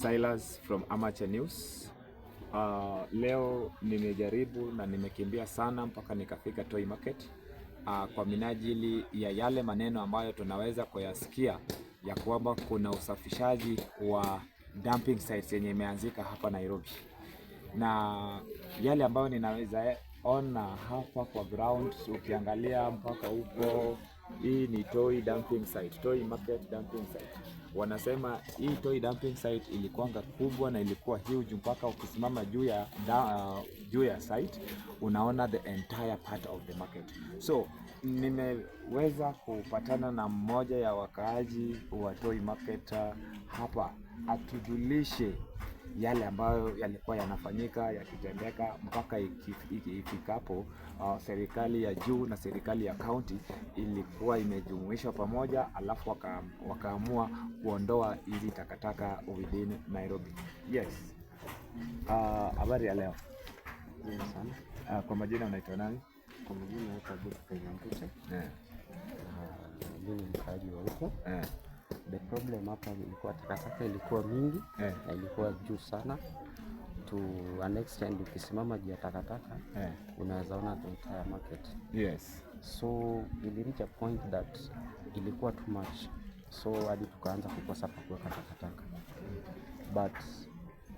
Silas from Amateur News. Leo nimejaribu na nimekimbia sana mpaka nikafika Toi Market kwa minajili ya yale maneno ambayo tunaweza kuyasikia ya kwamba kuna usafishaji wa dumping sites yenye imeanzika hapa Nairobi, na yale ambayo ninaweza ona hapa kwa ground, ukiangalia mpaka huko, hii ni Toi dumping site, Toi Market dumping site. Wanasema hii Toi dumping site ilikuanga kubwa na ilikuwa huge mpaka ukisimama juu ya site unaona the entire part of the market. So nimeweza kupatana na mmoja ya wakaaji wa Toi Market hapa atujulishe yale ambayo yalikuwa yanafanyika yakitendeka mpaka ifikapo serikali ya juu na serikali ya county ilikuwa imejumuishwa pamoja, alafu wakaamua kuondoa hizi takataka within Nairobi. Yes. Habari ya leo. Sana. Kwa majina unaitwa nani? Kwa majina naitwa Mbuche. Mimi ni mkaaji wa huko. The problem hapa ilikuwa takataka ilikuwa mingi na ilikuwa juu sana to an extent ukisimama juu ya takataka unaweza ona the entire market. Yes. So ili reach a point that ilikuwa too much, so hadi tukaanza kukosa pa kuweka takataka. But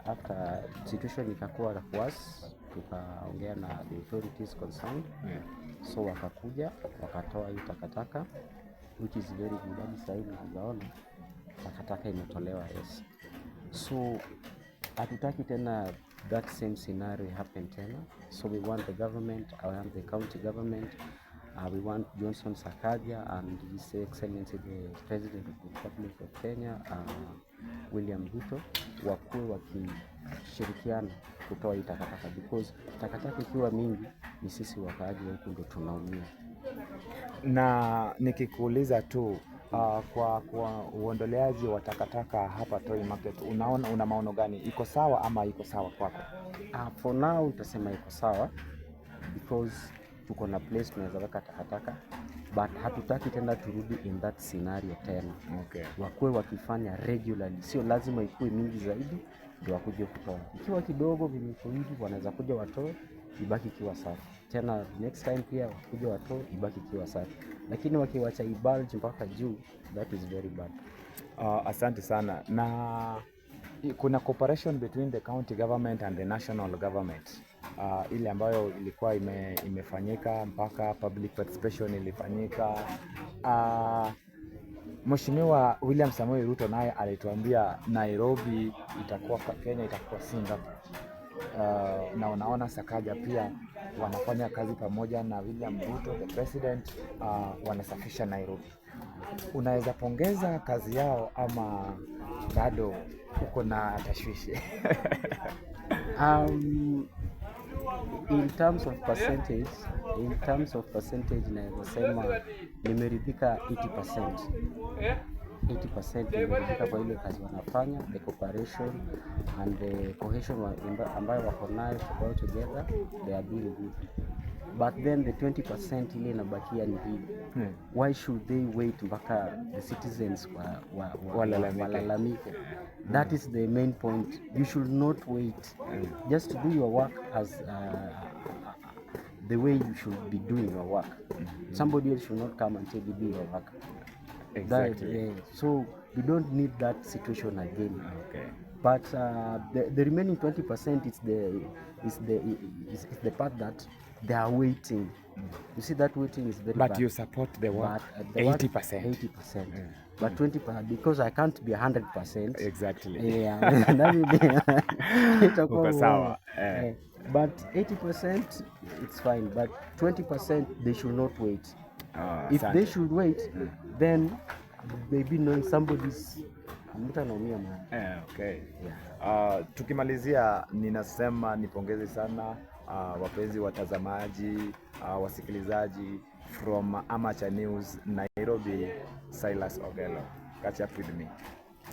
after situation ikakuwa worse, tukaongea na the authorities concerned. So wakakuja wakatoa hii takataka, which is very good. Hadi sasa hivi tunaona takataka imetolewa. Yes. So hatutaki tena that same scenario happen tena. So we want the government, the county government, we want Johnson Sakaja and His Excellency the President of the Republic of Kenya, William Ruto, wakuwe wakishirikiana kutoa hii takataka, because takataka ikiwa mingi ni sisi wakaaji huku ndo tunaumia. Na nikikuuliza tu kwa uondoleaji wa takataka hapa Toi Market, una maono gani? Iko sawa ama iko sawa kwako? For now utasema iko sawa because tuko na place tunaweza weka takataka, but hatutaki tena turudi in that scenario tena. Okay. Wakuwe wakifanya regularly, sio lazima ikuwe mingi zaidi ndio wakuje kutoa. Ikiwa kidogo vimiko hivi wanaweza kuja watoe ibaki kiwa safi. Tena next time pia wakuje watoe ibaki kiwa safi. Lakini wakiwacha ibulge mpaka juu, that is very bad. Asante sana. Na kuna cooperation between the county government and the national government ile ambayo ilikuwa imefanyika mpaka public participation ilifanyika. Mheshimiwa William Samoei Ruto naye alituambia Nairobi itakuwa Kenya, itakuwa Singapore. Na unaona Sakaja pia wanafanya kazi pamoja na William Ruto the president, wanasafisha Nairobi. Unaweza pongeza kazi yao ama bado uko na tashwishi? In terms of percentage naweza sema nimeridhika 80%. 80% nimeridhika kwa ile kazi wanafanya, the cooperation and the cohesion ambayo wako nayo all together, they are doing good. But then the 20% ile inabakia ni hii. Why should they wait mpaka the citizens walalamike? That is the main point. You should not wait. Just do your work as the way you should be doing your work. Somebody else should not come and tell you do your work. Exactly. So we don't need that situation again. Okay. But the remaining 20% is the part that they are waiting. You see, that waiting is very bad. But you support the work. 80%. 80%. But 20%, because I can't be 100%. Exactly. Yeah. Uko sawa. But 80% it's fine. But 20% they should not wait. If they should wait, then maybe knowing somebody's mtanaumia man. Okay. Yeah. Tukimalizia ninasema nipongeze sana wapenzi watazamaji, wasikilizaji from Amateur News Nairobi, Silas Ogelo. Catch up with me.